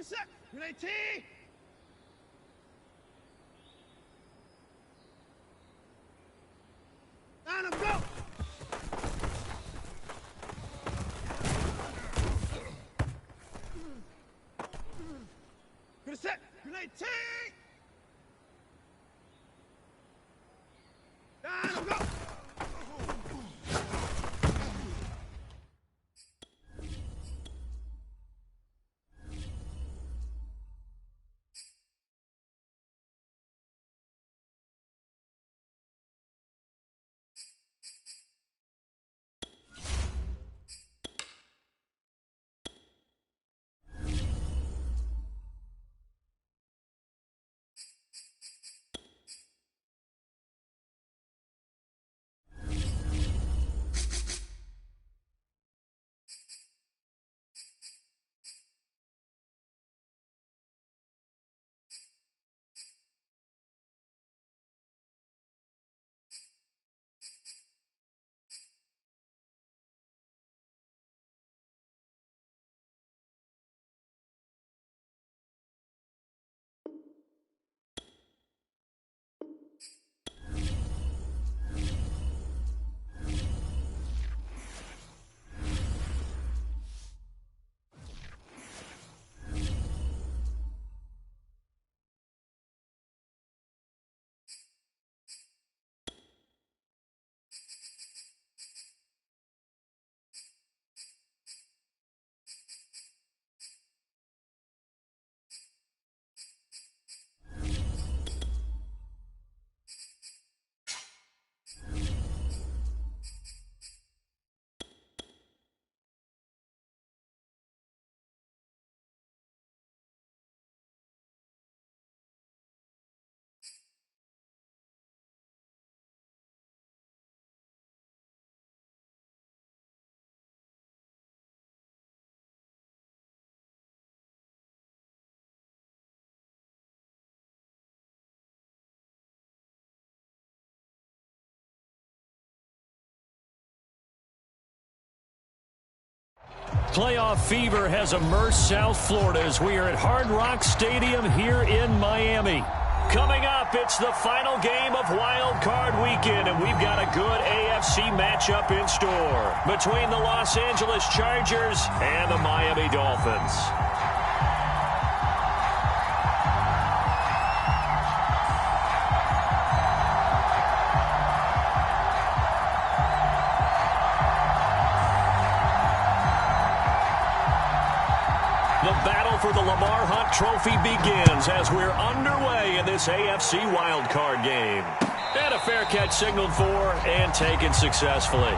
set. Grenade T. On him, go. Grenade set. Grenade T. On him, go. Playoff fever has immersed South Florida as we are at Hard Rock Stadium here in Miami. Coming up, it's the final game of Wildcard Weekend, and we've got a good AFC matchup in store between the Los Angeles Chargers and the Miami Dolphins. The battle for the Lamar Hunt Trophy begins as we're underway in this AFC wildcard game. And a fair catch signaled for and taken successfully.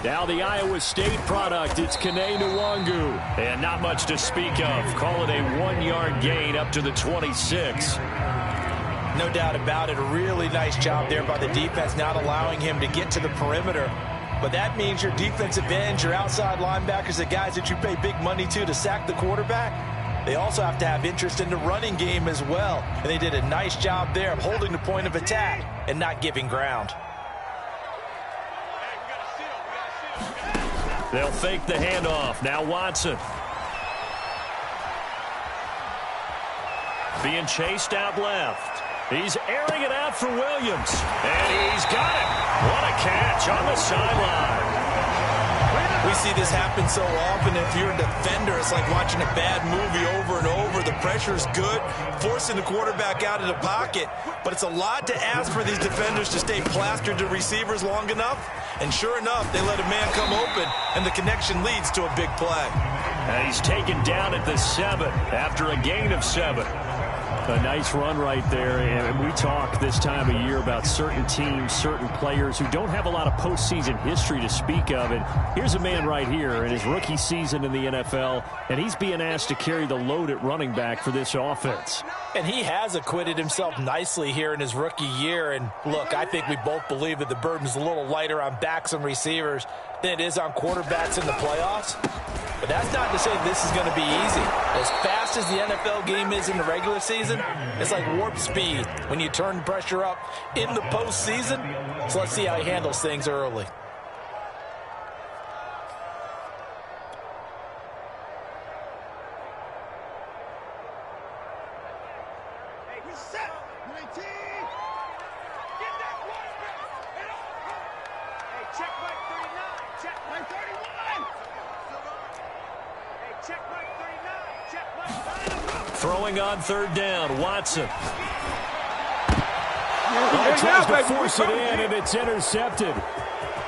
Now the Iowa State product, it's Kene Nwangu. And not much to speak of. Call it a 1-yard gain up to the 26. No doubt about it. A really nice job there by the defense, not allowing him to get to the perimeter. But that means your defensive ends, your outside linebackers, the guys that you pay big money to sack the quarterback, they also have to have interest in the running game as well. And they did a nice job there of holding the point of attack and not giving ground. They'll fake the handoff. Now Watson. Being chased out left. He's airing it out for Williams. And he's got it. What a catch on the sideline. We see this happen so often. If you're a defender, it's like watching a bad movie over and over. The pressure is good, forcing the quarterback out of the pocket. But it's a lot to ask for these defenders to stay plastered to receivers long enough. And sure enough, they let a man come open, and the connection leads to a big play. And he's taken down at the 7 after a gain of 7. A nice run right there, and we talk this time of year about certain teams, certain players who don't have a lot of postseason history to speak of. And here's a man right here in his rookie season in the NFL, and he's being asked to carry the load at running back for this offense. And he has acquitted himself nicely here in his rookie year. And look, I think we both believe that the burden's a little lighter on backs and receivers than it is on quarterbacks in the playoffs. But that's not to say this is going to be easy. As fast as the NFL game is in the regular season, it's like warp speed when you turn pressure up in the postseason. So let's see how he handles things early. Set. Good night, team. Get that one. Hey, check Mike 39. Check Mike 31. Hey, check Mike 39. Check Mike 39. Throwing on third down, Watson. Tries to force it in, and it's intercepted.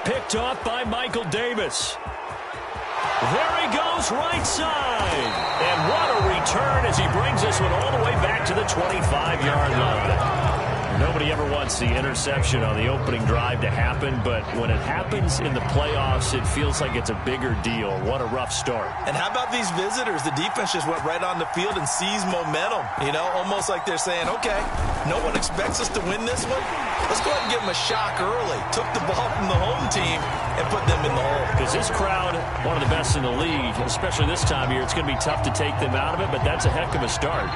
Picked off by Michael Davis. There he goes, right side. And what a return as he brings this one all the way back to the 25-yard line. Nobody ever wants the interception on the opening drive to happen, but when it happens in the playoffs, it feels like it's a bigger deal. What a rough start. And how about these visitors? The defense just went right on the field and seized momentum. You know, almost like they're saying, okay, no one expects us to win this one. Let's go ahead and give them a shock early. Took the ball from the home team and put them in the hole. Because this crowd, one of the best in the league, especially this time of year, it's going to be tough to take them out of it, but that's a heck of a start.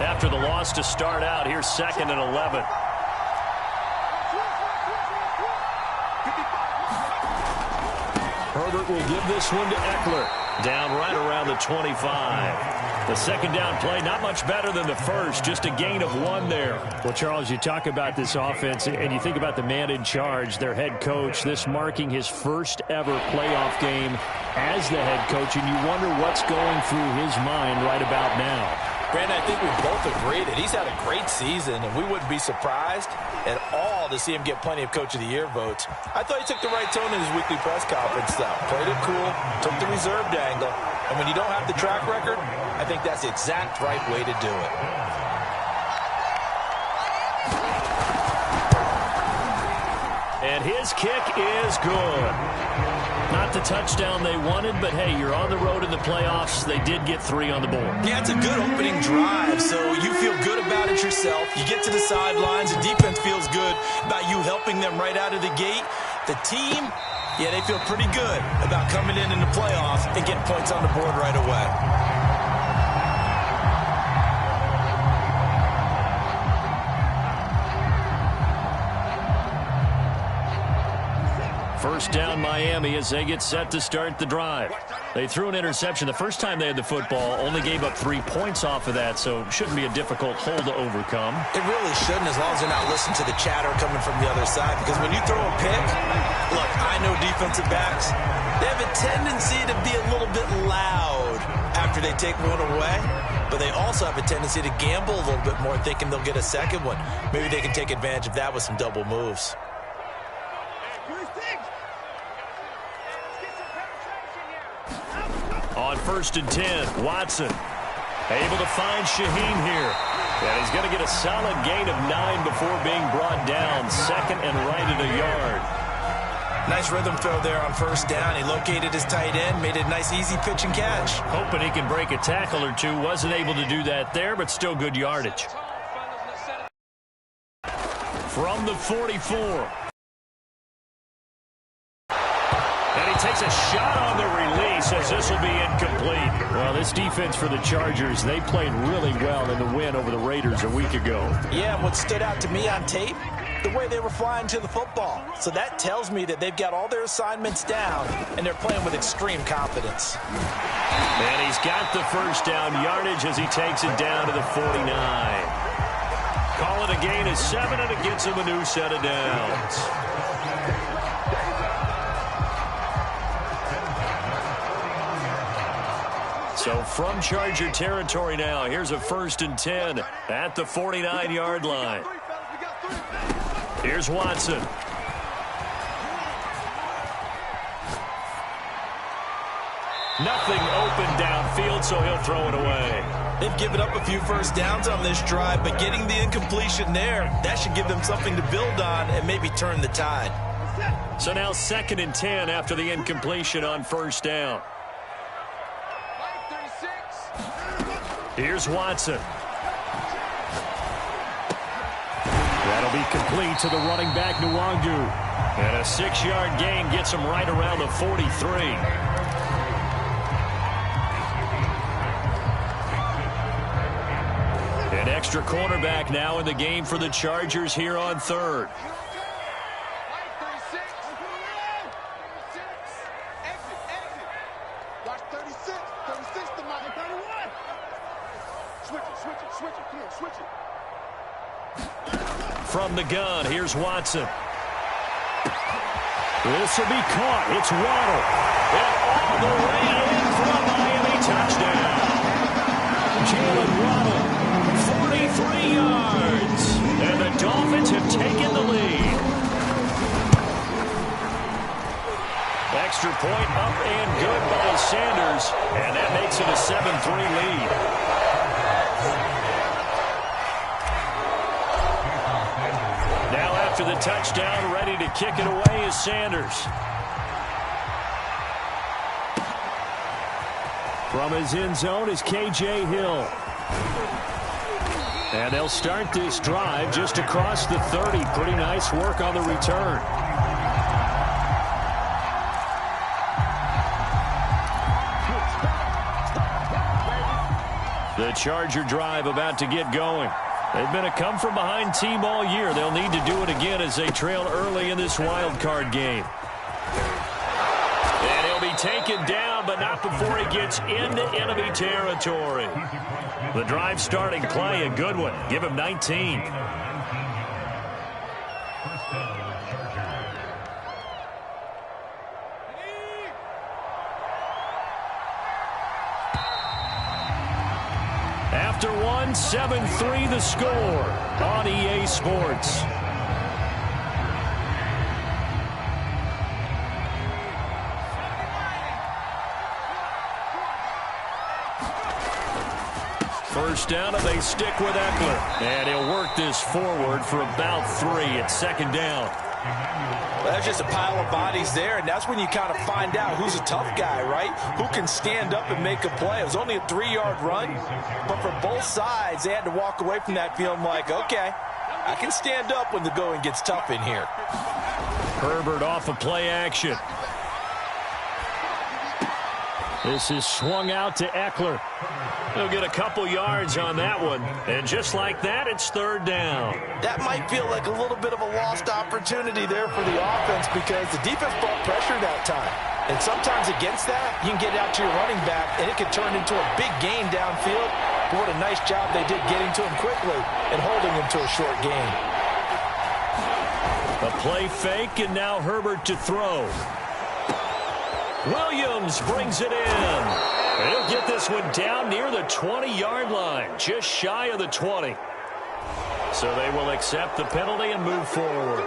After the loss to start out, here's 2nd and 11. Herbert will give this one to Eckler. Down right around the 25. The second down play, not much better than the first. Just a gain of 1 there. Well, Charles, you talk about this offense, and you think about the man in charge, their head coach, this marking his first ever playoff game as the head coach, and you wonder what's going through his mind right about now. Brandon, I think we both agree that he's had a great season, and we wouldn't be surprised at all to see him get plenty of Coach of the Year votes. I thought he took the right tone in his weekly press conference, though. Played it cool, took the reserved angle, and when you don't have the track record, I think that's the exact right way to do it. And his kick is good. Not the touchdown they wanted, but hey, you're on the road in the playoffs. They did get 3 on the board. Yeah, it's a good opening drive, so you feel good about it yourself. You get to the sidelines, the defense feels good about you helping them right out of the gate. The team, yeah, they feel pretty good about coming in the playoffs and getting points on the board right away. First down Miami as they get set to start the drive. They threw an interception the first time they had the football, only gave up 3 points off of that, so it shouldn't be a difficult hole to overcome. It really shouldn't, as long as they're not listening to the chatter coming from the other side, because when you throw a pick, look, I know defensive backs, they have a tendency to be a little bit loud after they take one away, but they also have a tendency to gamble a little bit more, thinking they'll get a second one. Maybe they can take advantage of that with some double moves. On 1st and 10, Watson able to find Shaheen here. And he's going to get a solid gain of 9 before being brought down. 2nd and right at a yard. Nice rhythm throw there on 1st down. He located his tight end, made it a nice easy pitch and catch. Hoping he can break a tackle or two. Wasn't able to do that there, but still good yardage. From the 44. And he takes a shot on the release as this will be incomplete. Well, this defense for the Chargers, they played really well in the win over the Raiders a week ago. Yeah, and what stood out to me on tape, the way they were flying to the football. So that tells me that they've got all their assignments down, and they're playing with extreme confidence. And he's got the first down yardage as he takes it down to the 49. Call it a gain of 7, and it gets him a new set of downs. So from Charger territory now, here's a 1st and 10 at the 49-yard line. Here's Watson. Nothing open downfield, so he'll throw it away. They've given up a few first downs on this drive, but getting the incompletion there, that should give them something to build on and maybe turn the tide. So now 2nd and 10 after the incompletion on first down. Here's Watson. That'll be complete to the running back, Nwangu. And a 6-yard gain gets him right around the 43. An extra cornerback now in the game for the Chargers here on 3rd. From the gun, here's Watson. This will be caught. It's Waddle. And all the way in for a Miami touchdown. Jalen Waddle, 43 yards. And the Dolphins have taken the lead. Extra point up and good by Sanders. And that makes it a 7-3 lead. Now after the touchdown, ready to kick it away is Sanders. From his end zone is K.J. Hill. And they'll start this drive just across the 30. Pretty nice work on the return. The Charger drive about to get going. They've been a come-from-behind team all year. They'll need to do it again as they trail early in this wild card game. And he'll be taken down, but not before he gets into enemy territory. The drive starting play, a good one. Give him 19. After one, 7-3 the score on EA Sports. First down, and they stick with Eckler. And he'll work this forward for about 3 at 2nd down. Well, that's just a pile of bodies there, and that's when you kind of find out who's a tough guy, right? Who can stand up and make a play. It was only a 3-yard run, but for both sides, they had to walk away from that feeling like, okay, I can stand up when the going gets tough in here. Herbert off of play action. This is swung out to Eckler. He'll get a couple yards on that one. And just like that, it's 3rd down. That might feel like a little bit of a lost opportunity there for the offense because the defense brought pressure that time. And sometimes against that, you can get out to your running back, and it could turn into a big gain downfield. But what a nice job they did getting to him quickly and holding him to a short gain. A play fake, and now Herbert to throw. Williams brings it in. And he'll get this one down near the 20-yard line, just shy of the 20. So they will accept the penalty and move forward.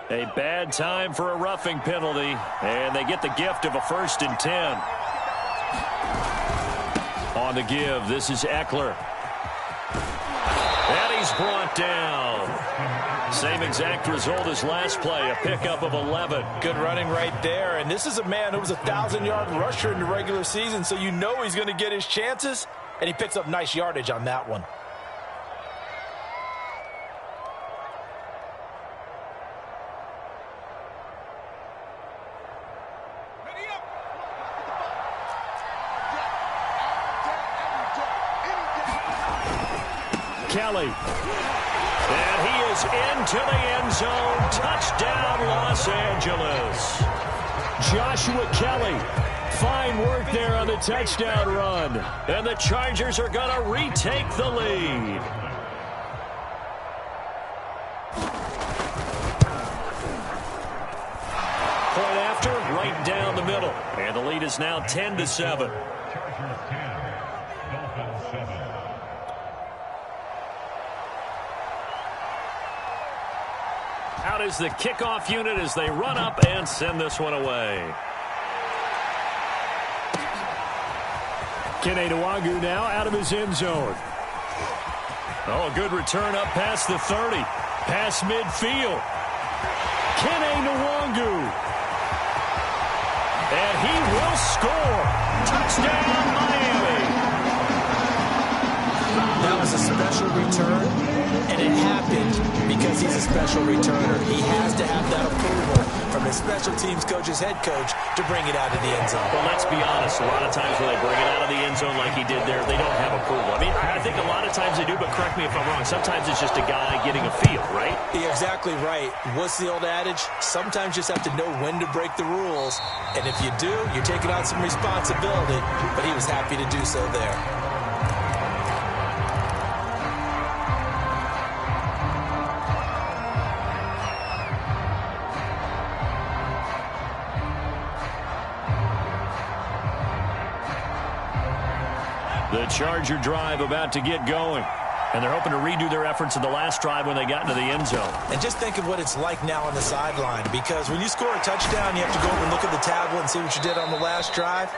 A bad time for a roughing penalty, and they get the gift of a 1st and 10. On the give, this is Eckler. And he's brought down. Same exact result as last play, a pickup of 11. Good running right there, and this is a man who was a 1,000-yard rusher in the regular season, so you know he's going to get his chances, and he picks up nice yardage on that one. Kelly. And he is into the end zone. Touchdown, Los Angeles. Joshua Kelly. Fine work there on the touchdown run. And the Chargers are going to retake the lead. Point after, right down the middle. And the lead is now 10-7. Out is the kickoff unit as they run up and send this one away. Kene Nwagu now out of his end zone. Oh, good return up past the 30. Past midfield. Kene Nwagu. And he will score. Touchdown, Miami. That was a special return, and it happened because he's a special returner. He has to have that approval from his special teams coach's head coach to bring it out of the end zone. Well, let's be honest. A lot of times when they bring it out of the end zone like he did there, they don't have approval. I mean, I think a lot of times they do, but correct me if I'm wrong. Sometimes it's just a guy getting a feel, right? You're exactly right. What's the old adage? Sometimes you just have to know when to break the rules. And if you do, you're taking on some responsibility. But he was happy to do so there. The Charger drive about to get going. And they're hoping to redo their efforts in the last drive when they got into the end zone. And just think of what it's like now on the sideline. Because when you score a touchdown, you have to go over and look at the tablet and see what you did on the last drive.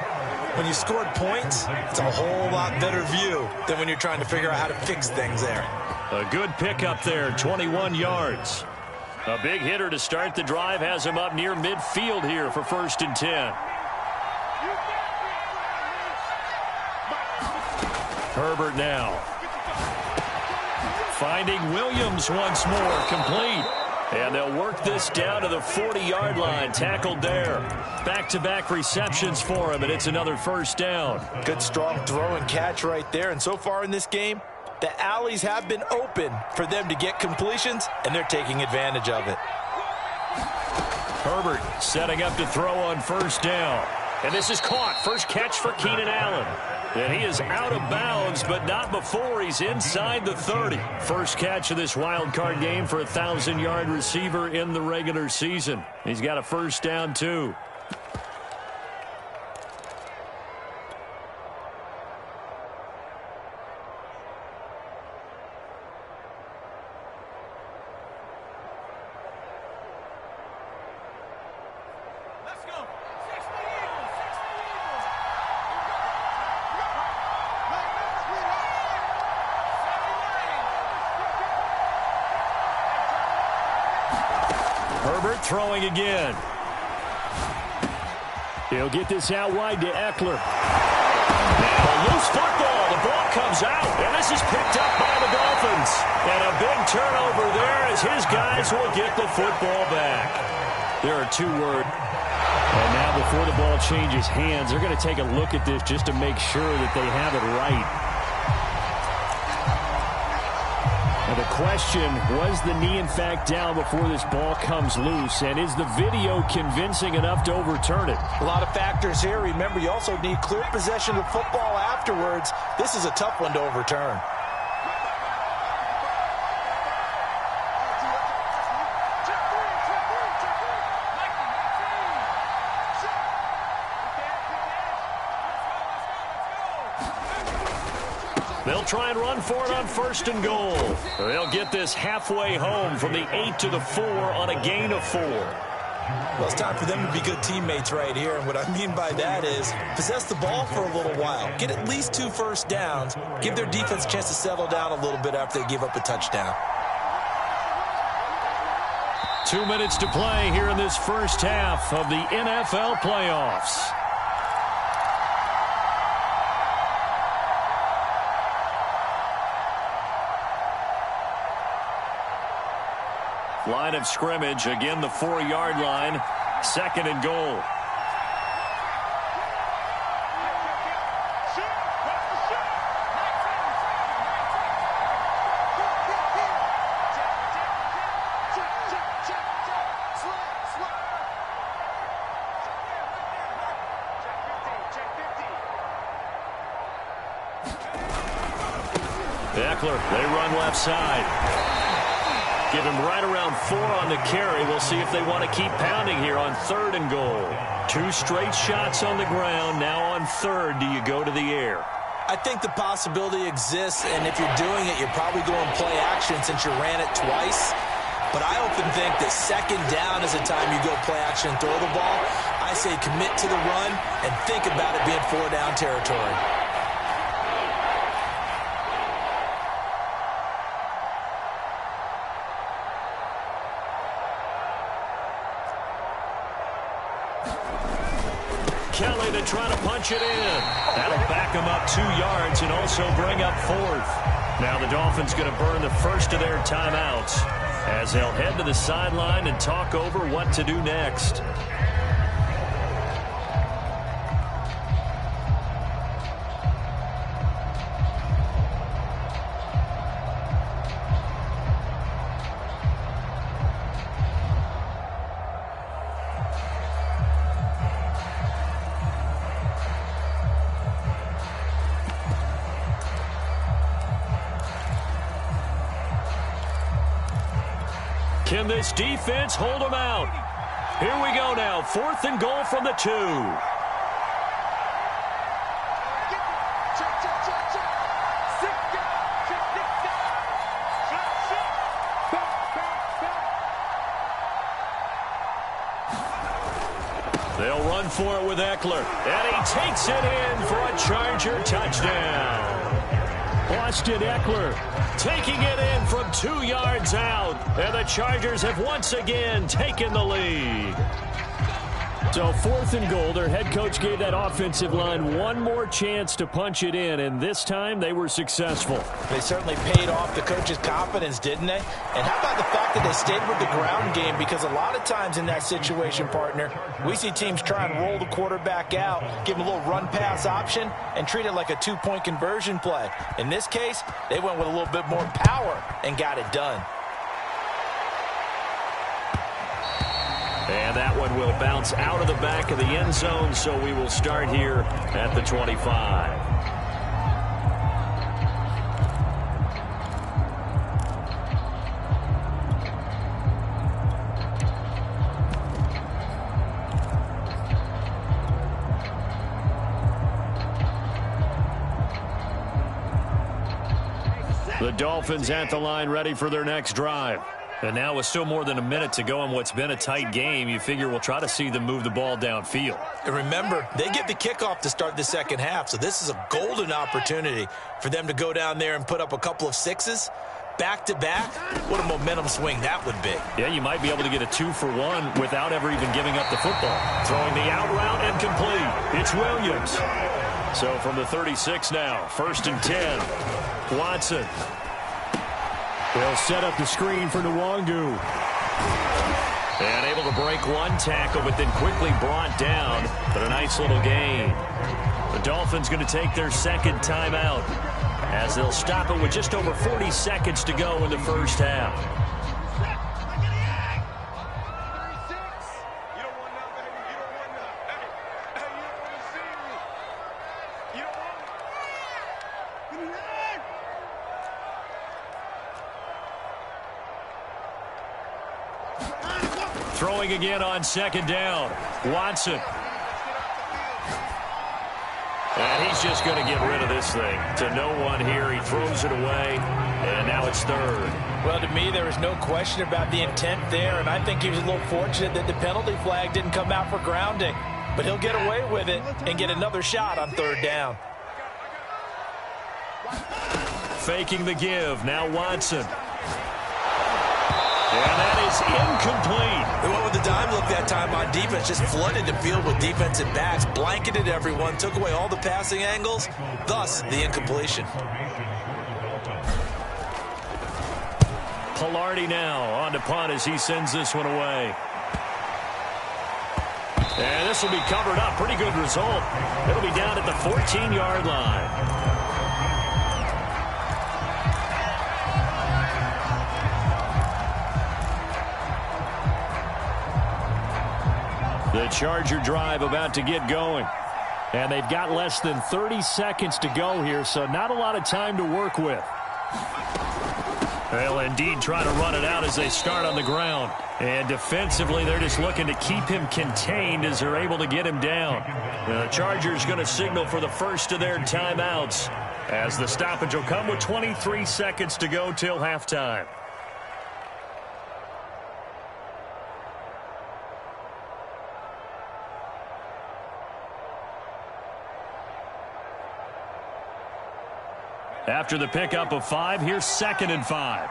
When you scored points, it's a whole lot better view than when you're trying to figure out how to fix things there. A good pickup there, 21 yards. A big hitter to start the drive has him up near midfield here for 1st and 10. Herbert now. Finding Williams once more, complete. And they'll work this down to the 40-yard line, tackled there. Back-to-back receptions for him, and it's another 1st down. Good strong throw and catch right there. And so far in this game, the alleys have been open for them to get completions, and they're taking advantage of it. Herbert setting up to throw on 1st down. And this is caught. First catch for Keenan Allen. And he is out of bounds, but not before he's inside the 30. First catch of this wild card game for a 1,000-yard receiver in the regular season. He's got a 1st down, too. Herbert throwing again. He'll get this out wide to Eckler. Now a loose football. The ball comes out, and this is picked up by the Dolphins. And a big turnover there as his guys will get the football back. There are 2 words. And now before the ball changes hands, they're going to take a look at this just to make sure that they have it right. Now the question, was the knee in fact down before this ball comes loose? And is the video convincing enough to overturn it? A lot of factors here. Remember, you also need clear possession of football afterwards. This is a tough one to overturn. They'll try and run for it on 1st and goal. They'll get this halfway home from the 8 to the 4 on a gain of 4. Well, it's time for them to be good teammates right here. And what I mean by that is possess the ball for a little while. Get at least 2 first downs. Give their defense a chance to settle down a little bit after they give up a touchdown. 2 minutes to play here in this first half of the NFL playoffs. Line of scrimmage, again the 4-yard line, 2nd and goal. Eckler, they run left side. Give him right around 4 on the carry. We'll see if they want to keep pounding here on 3rd and goal. 2 straight shots on the ground. Now on 3rd, do you go to the air? I think the possibility exists, and if you're doing it, you're probably going play action since you ran it twice. but I often think that second down is the time you go play action and throw the ball. I say commit to the run and think about it being 4-down territory. Kelly to try to punch it in. That'll back him up 2 yards and also bring up 4th. Now the Dolphins going to burn the first of their timeouts as they'll head to the sideline and talk over what to do next. Can this defense hold them out? Here we go now. 4th and goal from the 2. They'll run for it with Eckler. And he takes it in for a Charger touchdown. Austin Eckler taking it in from 2 yards out. And the Chargers have once again taken the lead. So 4th and goal, their head coach gave that offensive line one more chance to punch it in, and this time they were successful. They certainly paid off the coach's confidence, didn't they? And how about the fact that they stayed with the ground game? Because a lot of times in that situation, partner, we see teams try and roll the quarterback out, give him a little run-pass option, and treat it like a 2-point conversion play. In this case, they went with a little bit more power and got it done. And that one will bounce out of the back of the end zone, so we will start here at the 25. The Dolphins at the line ready for their next drive. And now with still more than a minute to go in what's been a tight game, you figure we'll try to see them move the ball downfield. And remember, they get the kickoff to start the second half, so this is a golden opportunity for them to go down there and put up a couple of 6s. Back-to-back, what a momentum swing that would be. Yeah, you might be able to get a 2-for-1 without ever even giving up the football. Throwing the out route and complete. It's Williams. So from the 36 now, 1st and 10. Watson. They'll set up the screen for Nwangu. And able to break one tackle, but then quickly brought down. But a nice little gain. The Dolphins going to take their second timeout as they'll stop it with just over 40 seconds to go in the first half. Throwing again on second down. Watson. And he's just going to get rid of this thing. To no one here. He throws it away. And now it's 3rd. Well, to me, there was no question about the intent there. And I think he was a little fortunate that the penalty flag didn't come out for grounding. But he'll get away with it and get another shot on 3rd down. Faking the give. Now Watson. And that is incomplete. They went with the dime look that time on defense. Just flooded the field with defensive backs. Blanketed everyone. Took away all the passing angles. Thus, the incompletion. Pilardi now on to punt as he sends this one away. And this will be covered up. Pretty good result. It'll be down at the 14-yard line. The Charger drive about to get going. And they've got less than 30 seconds to go here, so not a lot of time to work with. They'll indeed try to run it out as they start on the ground. And defensively, they're just looking to keep him contained as they're able to get him down. The Chargers going to signal for the first of their timeouts as the stoppage will come with 23 seconds to go till halftime. After the pickup of 5, here's 2nd and 5.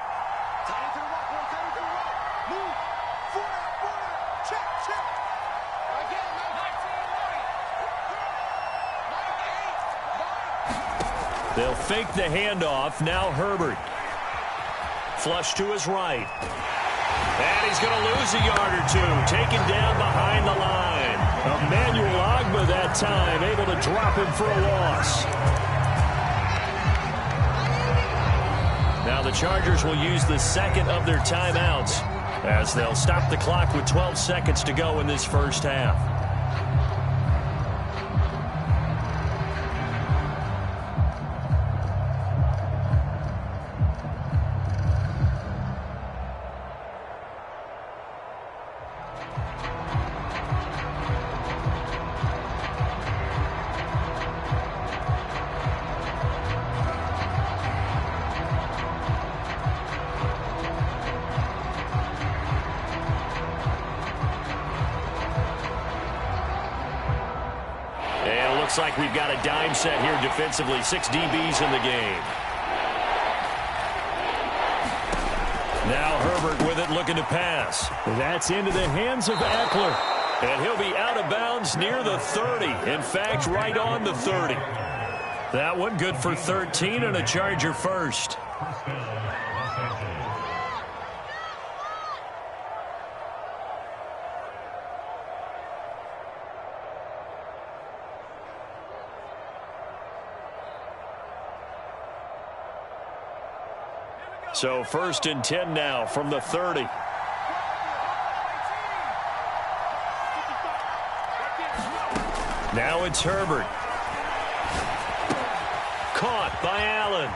They'll fake the handoff. Now Herbert. Flush to his right. And he's going to lose a yard or two. Taken down behind the line. Emmanuel Ogbah that time able to drop him for a loss. Now the Chargers will use the second of their timeouts as they'll stop the clock with 12 seconds to go in this first half. Looks like we've got a dime set here defensively. 6 DBs in the game. Now Herbert with it, looking to pass. That's into the hands of Eckler. And he'll be out of bounds near the 30. In fact, right on the 30. That one good for 13 and a Charger first. So 1st and 10 now from the 30. Now it's Herbert. Caught by Allen.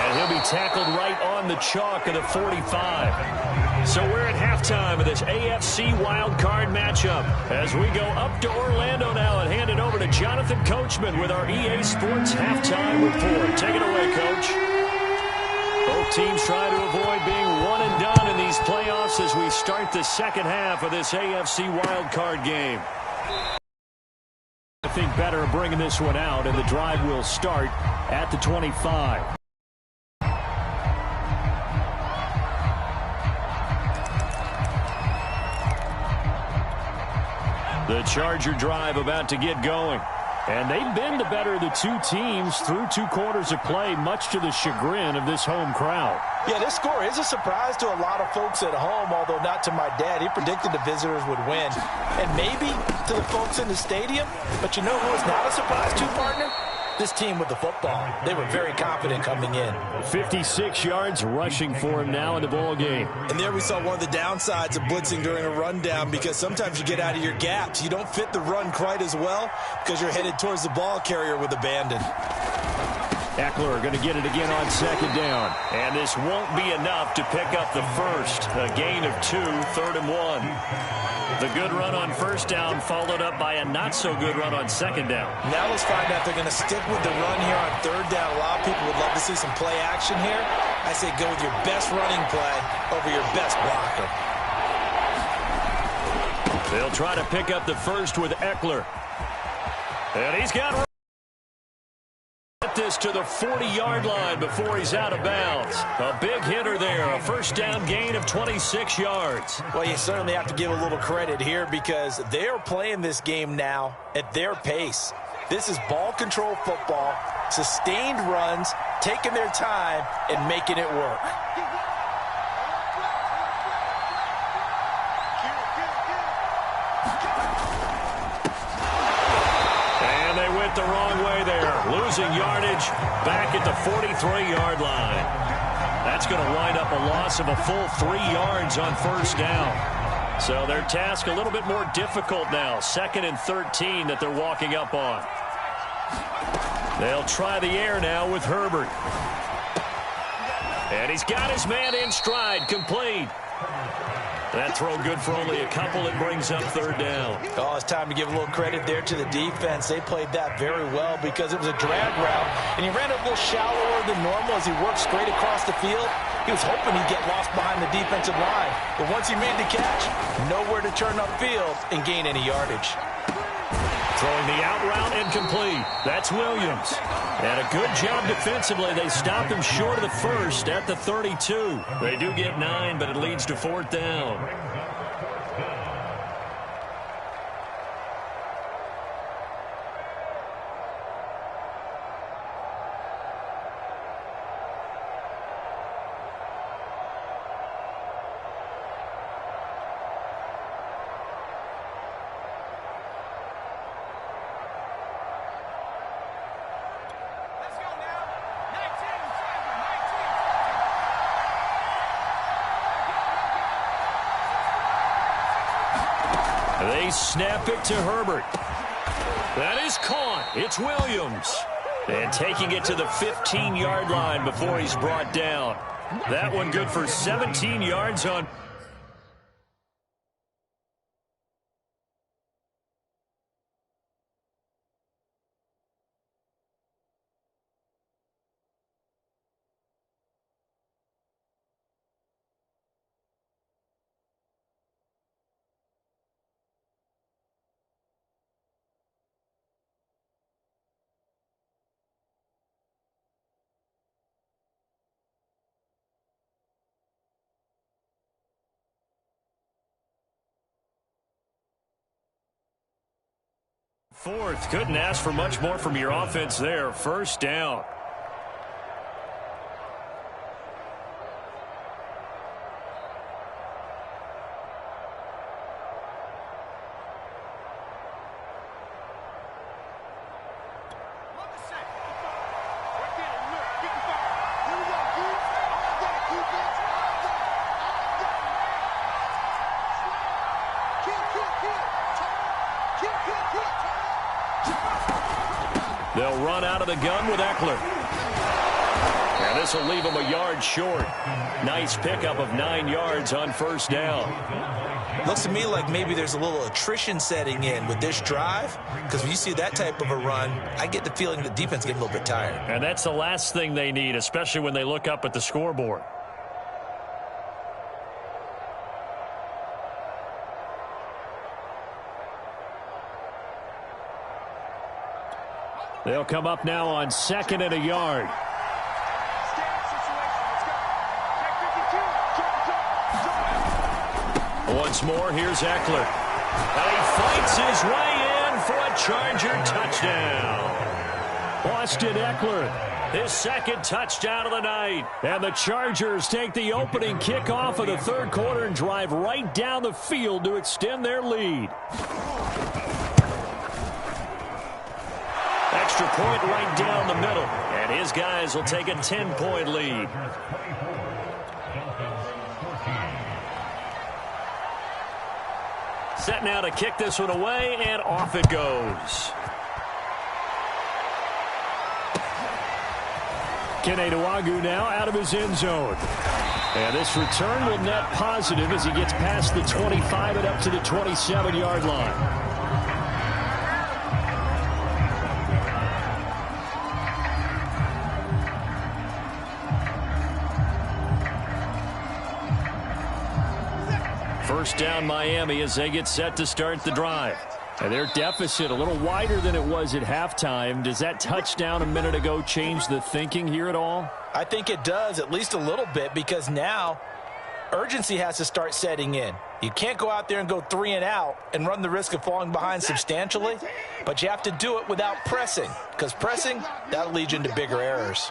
And he'll be tackled right on the chalk of the 45. So we're at halftime of this AFC Wildcard matchup as we go up to Orlando now and hand it over to Jonathan Coachman with our EA Sports Halftime Report. Take it away, Coach. Both teams try to avoid being one and done in these playoffs as we start the second half of this AFC wildcard game. I think better of bringing this one out, and the drive will start at the 25. The Charger drive about to get going. And they've been the better of the two teams through 2 quarters of play, much to the chagrin of this home crowd. Yeah, this score is a surprise to a lot of folks at home, although not to my dad. He predicted the visitors would win. And maybe to the folks in the stadium. But you know who is not a surprise to, partner? This team with the football. They were very confident coming in. 56 yards rushing for him now in the ball game. And there we saw one of the downsides of blitzing during a rundown, because sometimes you get out of your gaps. You don't fit the run quite as well because you're headed towards the ball carrier with abandon. Eckler going to get it again on 2nd down. And this won't be enough to pick up the first. A gain of 2, 3rd and 1. The good run on 1st down followed up by a not-so-good run on 2nd down. Now let's find out if they're going to stick with the run here on 3rd down. A lot of people would love to see some play action here. I say go with your best running play over your best blocker. They'll try to pick up the first with Eckler. And he's got this to the 40-yard line before he's out of bounds. A big hitter there, a 1st down gain of 26 yards. Well, you certainly have to give a little credit here because they are playing this game now at their pace. This is ball control football, sustained runs, taking their time, and making it work. The wrong way there, losing yardage back at the 43-yard line. That's going to wind up a loss of a full 3 yards on 1st down. So their task a little bit more difficult now. 2nd and 13 that they're walking up on. They'll try the air now with Herbert. And he's got his man in stride, complete. That throw good for only a couple. It brings up 3rd down. Oh, it's time to give a little credit there to the defense. They played that very well because it was a drag route, and he ran a little shallower than normal as he worked straight across the field. He was hoping he'd get lost behind the defensive line, but once he made the catch, nowhere to turn upfield and gain any yardage. Throwing the out route incomplete. That's Williams. And a good job defensively. They stopped him short of the first at the 32. They do get 9, but it leads to 4th down. They snap it to Herbert. That is caught. It's Williams. And taking it to the 15-yard line before he's brought down. That one good for 17 yards on. Fourth. Couldn't ask for much more from your offense there. First down. They'll run out of the gun with Eckler. And this will leave him a yard short. Nice pickup of 9 yards on first down. Looks to me like maybe there's a little attrition setting in with this drive, because when you see that type of a run, I get the feeling the defense getting a little bit tired. And that's the last thing they need, especially when they look up at the scoreboard. They'll come up now on 2nd and a yard. Once more, here's Eckler. And he fights his way in for a Charger touchdown. Austin Eckler, his second touchdown of the night. And the Chargers take the opening kickoff of the third quarter and drive right down the field to extend their lead. Extra point right down the middle. And his guys will take a 10-point lead. Set now to kick this one away, and off it goes. Keneduagu now out of his end zone. And this return will net positive as he gets past the 25 and up to the 27-yard line. First down Miami as they get set to start the drive. And their deficit a little wider than it was at halftime. Does that touchdown a minute ago change the thinking here at all? I think it does, at least a little bit, because now urgency has to start setting in. You can't go out there and go 3 and out and run the risk of falling behind substantially, but you have to do it without pressing, because pressing, that'll lead you into bigger errors.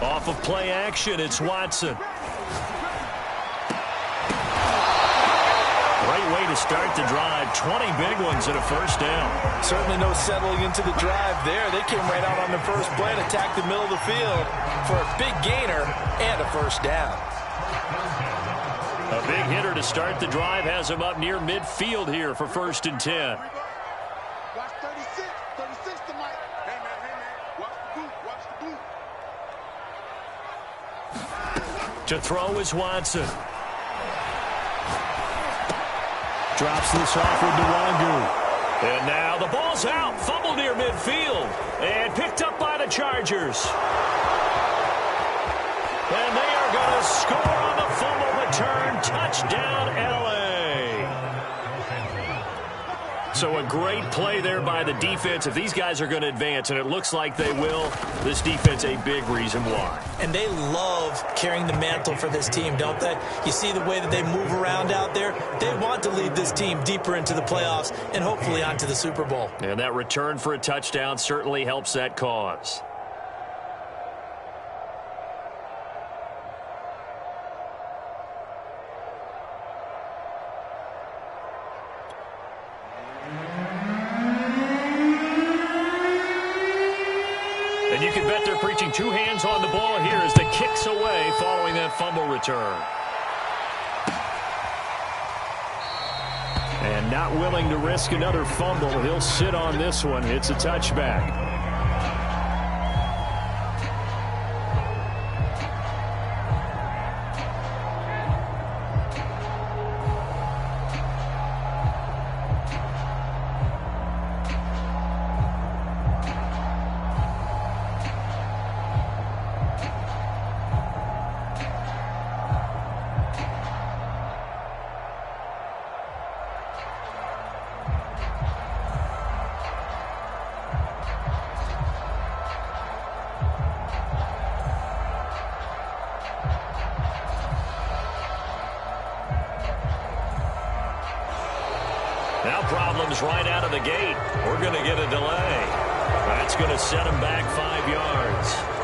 Off of play action, it's Watson. Great way to start the drive. 20 big ones and a first down. Certainly no settling into the drive there. They came right out on the first play and attacked the middle of the field for a big gainer and a first down. A big hitter to start the drive has him up near midfield here for 1st and 10. Watch 36. 36 to Mike. Hey, man. Watch the boot. To throw is Watson. Drops this off with Nwangu. And now the ball's out. Fumble near midfield. And picked up by the Chargers. And they are going to score on the fumble return. Touchdown, L.A. So a great play there by the defense. If these guys are going to advance, and it looks like they will, this defense a big reason why. And they love carrying the mantle for this team, don't they? You see the way that they move around out there? They want to lead this team deeper into the playoffs and hopefully onto the Super Bowl. And that return for a touchdown certainly helps that cause. And you can bet they're preaching two hands on the ball here as the kick's away following that fumble return. And not willing to risk another fumble. He'll sit on this one. It's a touchback. Now problems right out of the gate. We're going to get a delay. That's going to set him back 5 yards.